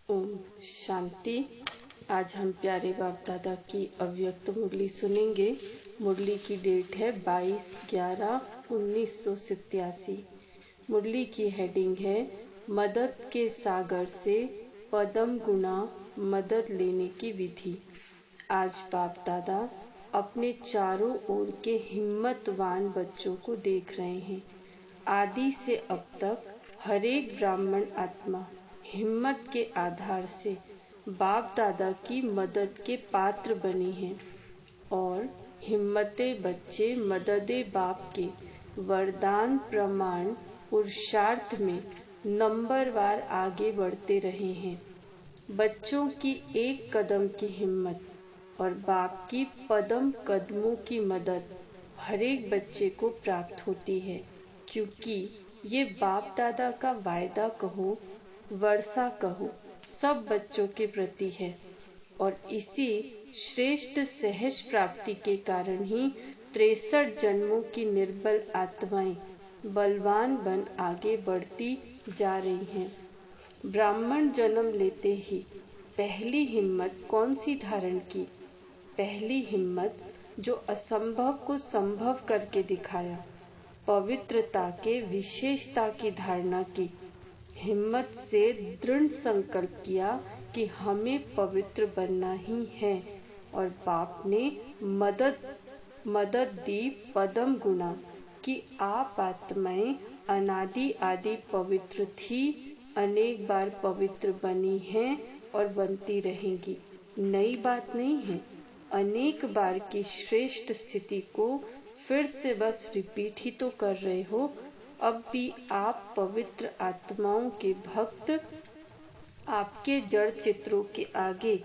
ओम शांति। आज हम प्यारे बाप दादा की अव्यक्त मुरली सुनेंगे। मुरली की डेट है 22/11/1987। मुरली की हेडिंग है मदद के सागर से पदम गुना मदद लेने की विधि। आज बाप दादा अपने चारों ओर के हिम्मतवान बच्चों को देख रहे हैं। आदि से अब तक हर एक ब्राह्मण आत्मा हिम्मत के आधार से बाप दादा की मदद के पात्र बने हैं और हिम्मते बच्चे मददे बाप के वरदान प्रमाण पुरुषार्थ में नंबरवार आगे बढ़ते रहे हैं। बच्चों की एक कदम की हिम्मत और बाप की पदम कदमों की मदद हर एक बच्चे को प्राप्त होती है, क्योंकि ये बाप दादा का वायदा कहो वर्षा कहो सब बच्चों के प्रति है और इसी श्रेष्ठ सहज प्राप्ति के कारण ही 63 जन्मों की निर्बल आत्माएं बलवान बन आगे बढ़ती जा रही हैं। ब्राह्मण जन्म लेते ही पहली हिम्मत कौन सी धारण की? पहली हिम्मत जो असंभव को संभव करके दिखाया, पवित्रता के विशेषता की धारणा की, हिम्मत से दृढ़ संकल्प किया कि हमें पवित्र बनना ही है और बाप ने मदद दी पदम गुना कि आप आत्माएं अनादि आदि पवित्र थी, अनेक बार पवित्र बनी हैं और बनती रहेंगी। नई बात नहीं है। अनेक बार की श्रेष्ठ स्थिति को फिर से बस रिपीट ही तो कर रहे हो। अब भी आप पवित्र आत्माओं के भक्त आपके जड़ चित्रों के आगे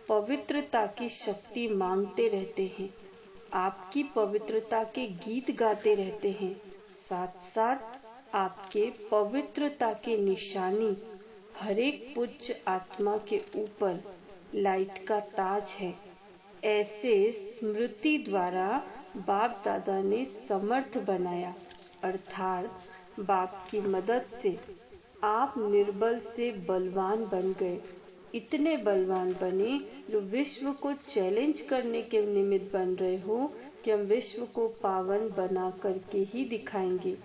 पवित्रता की शक्ति मांगते रहते हैं, आपकी पवित्रता के गीत गाते रहते हैं। साथ साथ आपके पवित्रता के निशानी हर एक पूज्य आत्मा के ऊपर लाइट का ताज है। ऐसे स्मृति द्वारा बाप दादा ने समर्थ बनाया, अर्थात बाप की मदद से आप निर्बल से बलवान बन गए। इतने बलवान बने जो विश्व को चैलेंज करने के निमित्त बन रहे हो कि हम विश्व को पावन बना करके ही दिखाएंगे।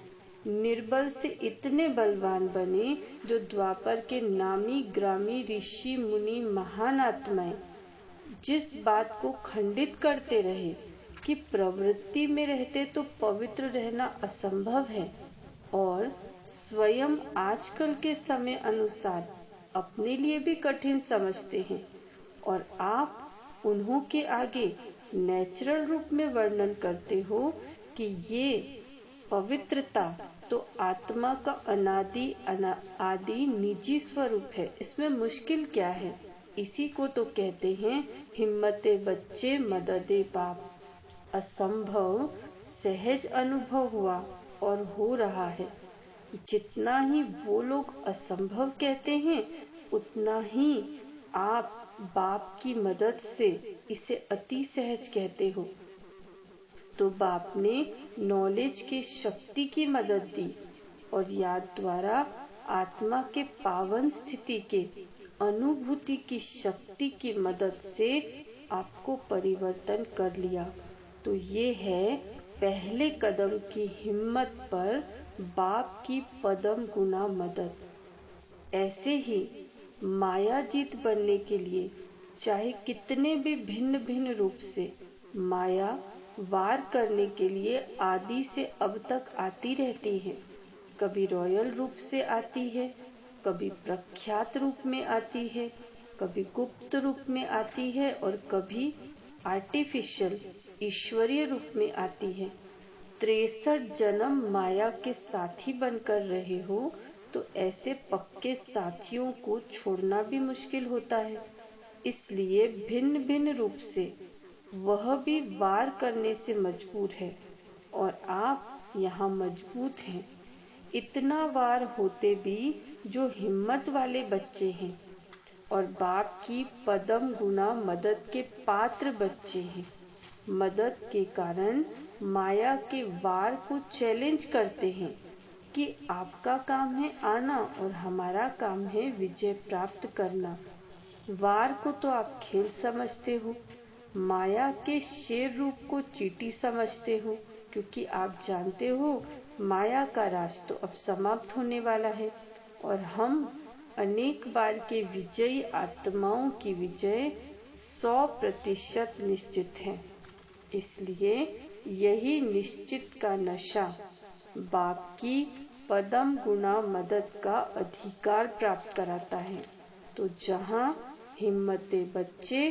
निर्बल से इतने बलवान बने जो द्वापर के नामी ग्रामी ऋषि मुनि महान आत्माएं जिस बात को खंडित करते रहे कि प्रवृत्ति में रहते तो पवित्र रहना असंभव है और स्वयं आजकल के समय अनुसार अपने लिए भी कठिन समझते हैं, और आप उन्हों के आगे नेचुरल रूप में वर्णन करते हो कि ये पवित्रता तो आत्मा का आदि निजी स्वरूप है, इसमें मुश्किल क्या है? इसी को तो कहते हैं हिम्मते बच्चे मददे बाप। असंभव सहज अनुभव हुआ और हो रहा है। जितना ही वो लोग असंभव कहते हैं, उतना ही आप बाप की मदद से इसे अति सहज कहते हो। तो बाप ने नॉलेज की शक्ति की मदद दी और याद द्वारा आत्मा के पावन स्थिति के अनुभूति की शक्ति की मदद से आपको परिवर्तन कर लिया। तो ये है पहले कदम की हिम्मत पर बाप की पदम गुना मदद। ऐसे ही मायाजीत बनने के लिए चाहे कितने भी भिन्न भिन्न रूप से माया वार करने के लिए आदि से अब तक आती रहती है। कभी रॉयल रूप से आती है, कभी प्रख्यात रूप में आती है, कभी गुप्त रूप में आती है और कभी आर्टिफिशियल ईश्वरीय रूप में आती है। 63 जन्म माया के साथी बनकर रहे हो तो ऐसे पक्के साथियों को छोड़ना भी मुश्किल होता है। इसलिए भिन्न भिन्न रूप से वह भी वार करने से मजबूर है और आप यहाँ मजबूत हैं। इतना वार होते भी जो हिम्मत वाले बच्चे हैं और बाप की पदम गुना मदद के पात्र बच्चे हैं। मदद के कारण माया के वार को चैलेंज करते हैं। कि आपका काम है आना और हमारा काम है विजय प्राप्त करना। वार को तो आप खेल समझते हो, माया के शेर रूप को चींटी समझते हो, क्योंकि आप जानते हो माया का राज तो अब समाप्त होने वाला है और हम अनेक बार के विजयी आत्माओं की विजय 100% निश्चित है। इसलिए यही निश्चित का नशा बाप की पदम गुणा मदद का अधिकार प्राप्त कराता है। तो जहाँ हिम्मते बच्चे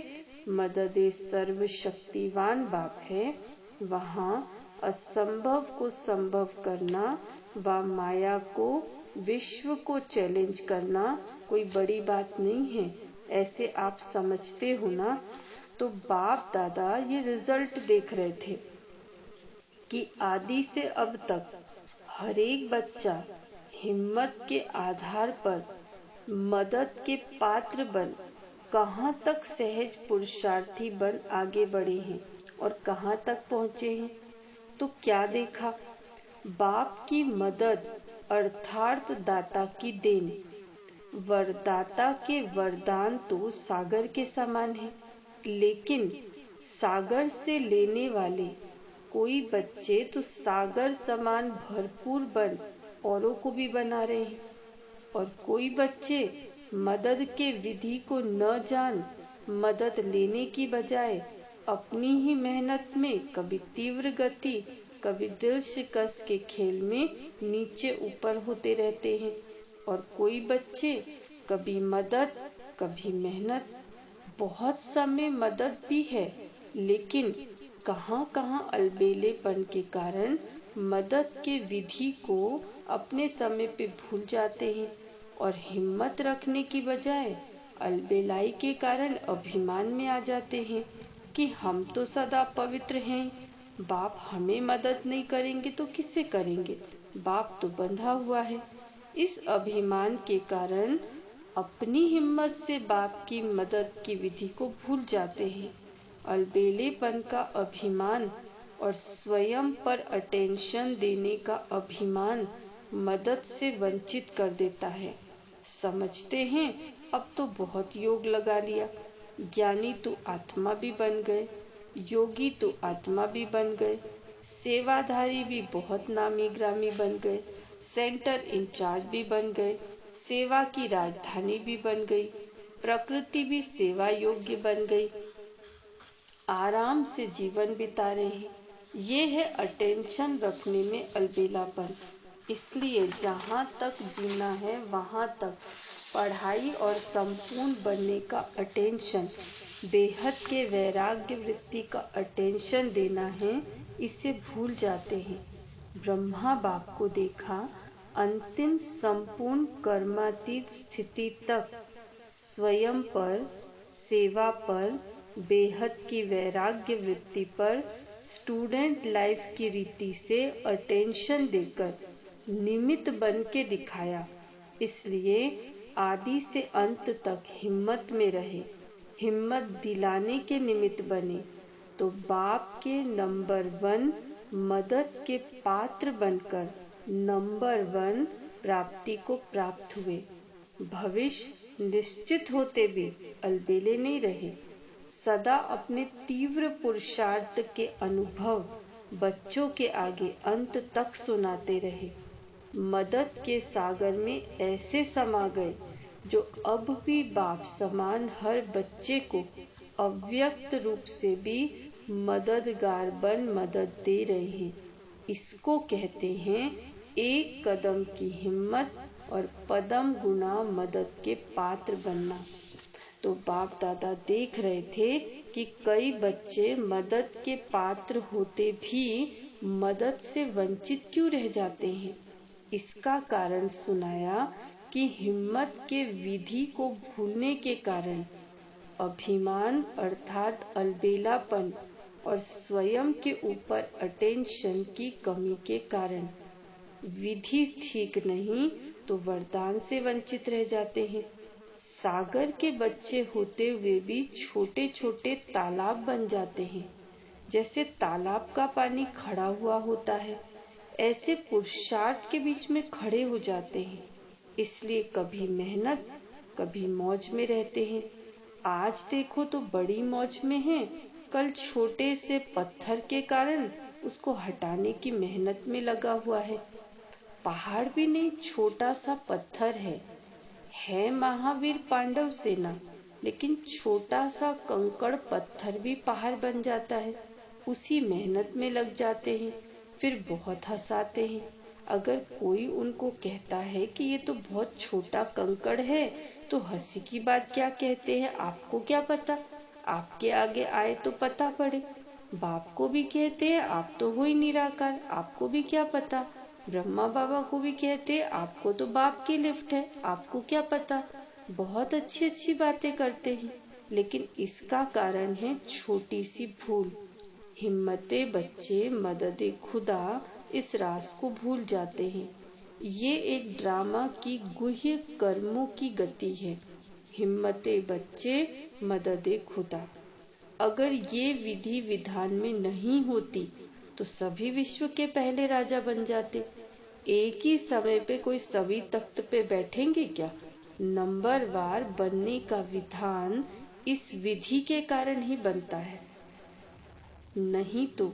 मददे सर्वशक्तिवान बाप है, वहाँ असंभव को संभव करना व माया को विश्व को चैलेंज करना कोई बड़ी बात नहीं है, ऐसे आप समझते हो ना। तो बाप दादा ये रिजल्ट देख रहे थे कि आदि से अब तक हर एक बच्चा हिम्मत के आधार पर मदद के पात्र बन कहाँ तक सहज पुरुषार्थी बन आगे बढ़े हैं और कहाँ तक पहुँचे हैं। तो क्या देखा, बाप की मदद अर्थात दाता की देन। वरदाता के वरदान तो सागर के समान है, लेकिन सागर से लेने वाले कोई बच्चे तो सागर समान भरपूर बन औरों को भी बना रहे हैं, और कोई बच्चे मदद के विधि को न जान मदद लेने की बजाय अपनी ही मेहनत में कभी तीव्र गति कभी दिल शिकस्त के खेल में नीचे ऊपर होते रहते हैं। और कोई बच्चे कभी मदद कभी मेहनत, बहुत समय मदद भी है, लेकिन कहाँ-कहाँ अलबेलेपन के कारण मदद के विधि को अपने समय पे भूल जाते हैं और हिम्मत रखने की बजाय अलबेलाई के कारण अभिमान में आ जाते हैं कि हम तो सदा पवित्र हैं, बाप हमें मदद नहीं करेंगे तो किससे करेंगे, बाप तो बंधा हुआ है। इस अभिमान के कारण अपनी हिम्मत से बाप की मदद की विधि को भूल जाते हैं। अलबेलेपन का अभिमान और स्वयं पर अटेंशन देने का अभिमान मदद से वंचित कर देता है। समझते हैं अब तो बहुत योग लगा लिया, ज्ञानी तो आत्मा भी बन गए, योगी तो आत्मा भी बन गए, सेवाधारी भी बहुत नामी ग्रामी बन गए, सेंटर इंचार्ज भी बन गए, सेवा की राजधानी भी बन गई, प्रकृति भी सेवा योग्य बन गई, आराम से जीवन बिता रहे हैं। ये है अटेंशन रखने में अलबेलापन। इसलिए जहाँ तक जीना है वहाँ तक पढ़ाई और संपूर्ण बनने का अटेंशन, बेहद के वैराग्य वृत्ति का अटेंशन देना है, इसे भूल जाते हैं। ब्रह्मा बाप को देखा अंतिम संपूर्ण कर्मातीत स्थिति तक स्वयं पर, सेवा पर, बेहद की वैराग्य वृत्ति पर स्टूडेंट लाइफ की रीति से अटेंशन देकर निमित्त बन के दिखाया। इसलिए आदि से अंत तक हिम्मत में रहे, हिम्मत दिलाने के निमित्त बने, तो बाप के नंबर 1 मदद के पात्र बनकर नंबर 1 प्राप्ति को प्राप्त हुए। भविष्य निश्चित होते भी अलबेले नहीं रहे, सदा अपने तीव्र पुरुषार्थ के अनुभव बच्चों के आगे अंत तक सुनाते रहे। मदद के सागर में ऐसे समा गए जो अब भी बाप समान हर बच्चे को अव्यक्त रूप से भी मददगार बन मदद दे रहे हैं। इसको कहते हैं एक कदम की हिम्मत और पदम गुना मदद के पात्र बनना। तो बाप दादा देख रहे थे कि कई बच्चे मदद के पात्र होते भी मदद से वंचित क्यों रह जाते हैं। इसका कारण सुनाया कि हिम्मत के विधि को भूलने के कारण, अभिमान अर्थात अलबेलापन और स्वयं के ऊपर अटेंशन की कमी के कारण। विधि ठीक नहीं तो वरदान से वंचित रह जाते हैं। सागर के बच्चे होते हुए भी छोटे छोटे तालाब बन जाते हैं। जैसे तालाब का पानी खड़ा हुआ होता है, ऐसे पुरुषार्थ के बीच में खड़े हो जाते हैं। इसलिए कभी मेहनत कभी मौज में रहते हैं। आज देखो तो बड़ी मौज में है, कल छोटे से पत्थर के कारण उसको हटाने की मेहनत में लगा हुआ है। पहाड़ भी नहीं, छोटा सा पत्थर है महावीर पांडव सेना, लेकिन छोटा सा कंकड़ पत्थर भी पहाड़ बन जाता है। उसी मेहनत में लग जाते हैं, फिर बहुत हंसाते हैं। अगर कोई उनको कहता है कि ये तो बहुत छोटा कंकड़ है, तो हंसी की बात क्या कहते हैं, आपको क्या पता, आपके आगे आए तो पता पड़े। बाप को भी कहते हैं आप तो हो ही निराकार, आपको भी क्या पता। ब्रह्मा बाबा को भी कहते हैं आपको तो बाप की लिफ्ट है, आपको क्या पता। बहुत अच्छी अच्छी बातें करते हैं, लेकिन इसका कारण है छोटी सी भूल। हिम्मते बच्चे मददे खुदा इस राज को भूल जाते हैं। ये एक ड्रामा की गुह्य कर्मों की गति है। हिम्मते बच्चे मददे खुदा। अगर ये विधि विधान में नहीं होती तो सभी विश्व के पहले राजा बन जाते। एक ही समय पे कोई सभी तख्त पे बैठेंगे क्या? नंबरवार बनने का विधान इस विधि के कारण ही बनता है। नहीं तो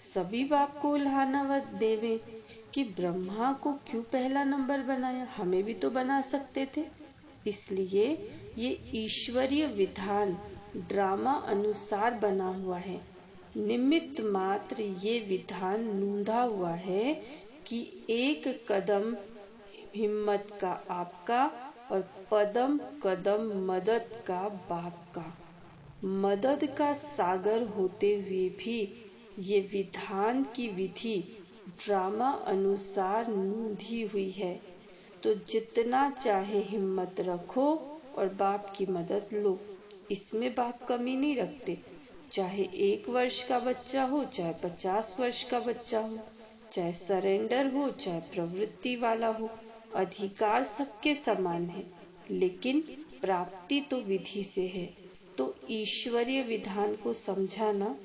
सभी बाप को उल्हाना व देवे कि ब्रह्मा को क्यों पहला नंबर बनाया, हमें भी तो बना सकते थे। इसलिए ये ईश्वरीय विधान ड्रामा अनुसार बना हुआ है। निमित्त मात्र ये विधान नूंधा हुआ है कि एक कदम हिम्मत का आपका और पदम कदम मदद का बाप का। मदद का सागर होते हुए भी ये विधान की विधि ड्रामा अनुसार नूंधी हुई है। तो जितना चाहे हिम्मत रखो और बाप की मदद लो। इसमें बाप कमी नहीं रखते। चाहे 1 वर्ष का बच्चा हो, चाहे 50 वर्ष का बच्चा हो, चाहे सरेंडर हो, चाहे प्रवृत्ति वाला हो, अधिकार सबके समान है। लेकिन प्राप्ति तो विधि से है। तो ईश्वरीय विधान को समझाना।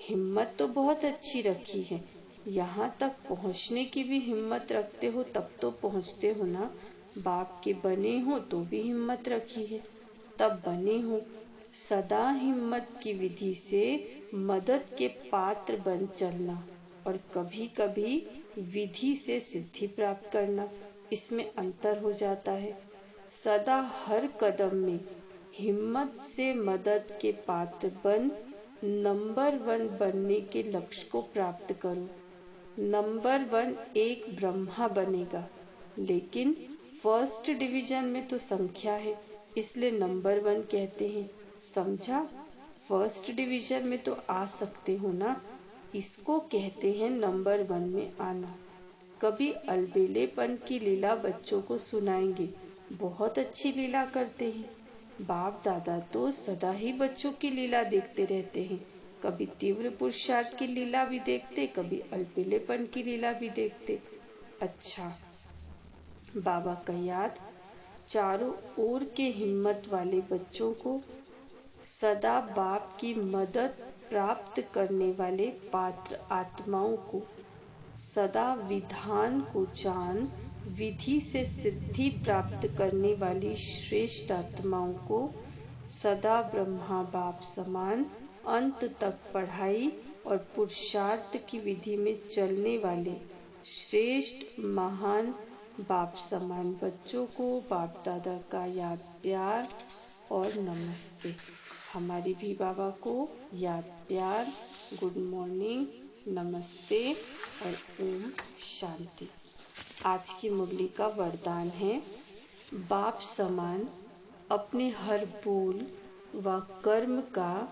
हिम्मत तो बहुत अच्छी रखी है, यहाँ तक पहुँचने की भी हिम्मत रखते हो तब तो पहुँचते हो ना। बाप के बने हो तो भी हिम्मत रखी है, तब बने हो। सदा हिम्मत की विधि से मदद के पात्र बन चलना और कभी कभी विधि से सिद्धि प्राप्त करना, इसमें अंतर हो जाता है। सदा हर कदम में हिम्मत से मदद के पात्र बन नंबर 1 बनने के लक्ष्य को प्राप्त करो। नंबर 1 एक ब्रह्मा बनेगा, लेकिन फर्स्ट डिवीजन में तो संख्या है, इसलिए नंबर 1 कहते हैं। समझा? फर्स्ट डिवीजन में तो आ सकते हो ना, इसको कहते हैं नंबर 1 में आना। कभी अलबेलेपन की लीला बच्चों को सुनाएंगे, बहुत अच्छी लीला करते हैं। बाप दादा तो सदा ही बच्चों की लीला देखते रहते हैं। कभी तीव्र पुरुषार्थ की लीला भी देखते, कभी अलबेलेपन की लीला भी देखते। अच्छा, बाबा का याद चारों ओर के हिम्मत वाले बच्चों को, सदा बाप की मदद प्राप्त करने वाले पात्र आत्माओं को, सदा विधान को जान विधि से सिद्धि प्राप्त करने वाली श्रेष्ठ आत्माओं को, सदा ब्रह्मा बाप समान अंत तक पढ़ाई और पुरुषार्थ की विधि में चलने वाले श्रेष्ठ महान बाप समान बच्चों को बाप दादा का याद प्यार और नमस्ते। हमारी भी बाबा को याद प्यार, गुड मॉर्निंग, नमस्ते और ओम शांति। आज की मुरली का वरदान है, बाप समान अपने हर बोल व कर्म का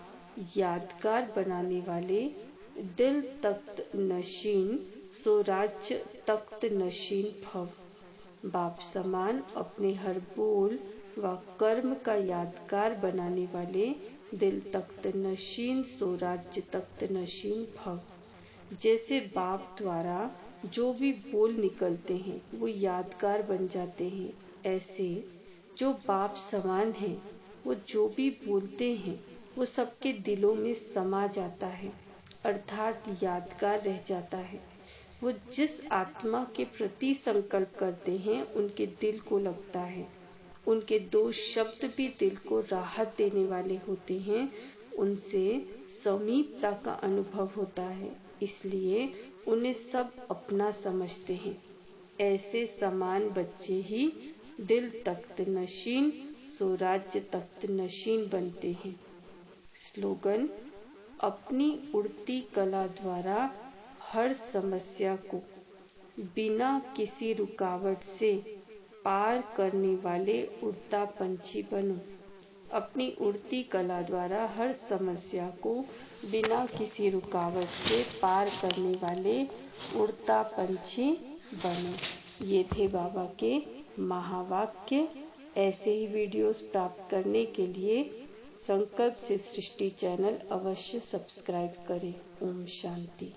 यादगार बनाने वाले दिल तख्त नशीन सो राज्य तख्त नशीन भव। बाप समान अपने हर बोल व कर्म का यादगार बनाने वाले दिल तख्त नशीन सो राज्य तख्त नशीन भव। जैसे बाप द्वारा जो भी बोल निकलते हैं वो यादगार बन जाते हैं, ऐसे जो बाप समान है वो जो भी बोलते हैं वो सबके दिलों में समा जाता है, अर्थात यादगार रह जाता है। वो जिस आत्मा के प्रति संकल्प करते हैं उनके दिल को लगता है। उनके 2 शब्द भी दिल को राहत देने वाले होते हैं। उनसे समीपता का अनुभव होता है, इसलिए उन्हें सब अपना समझते हैं। ऐसे समान बच्चे ही दिल तख्त नशीन सो राज्य तख्त नशीन बनते हैं। स्लोगन: अपनी उड़ती कला द्वारा हर समस्या को बिना किसी रुकावट से पार करने वाले उड़ता पंछी बनो। अपनी उड़ती कला द्वारा हर समस्या को बिना किसी रुकावट से पार करने वाले उड़ता पंछी बनो। ये थे बाबा के महावाक्य। ऐसे ही वीडियोस प्राप्त करने के लिए संकल्प से सृष्टि चैनल अवश्य सब्सक्राइब करें। ओम शांति।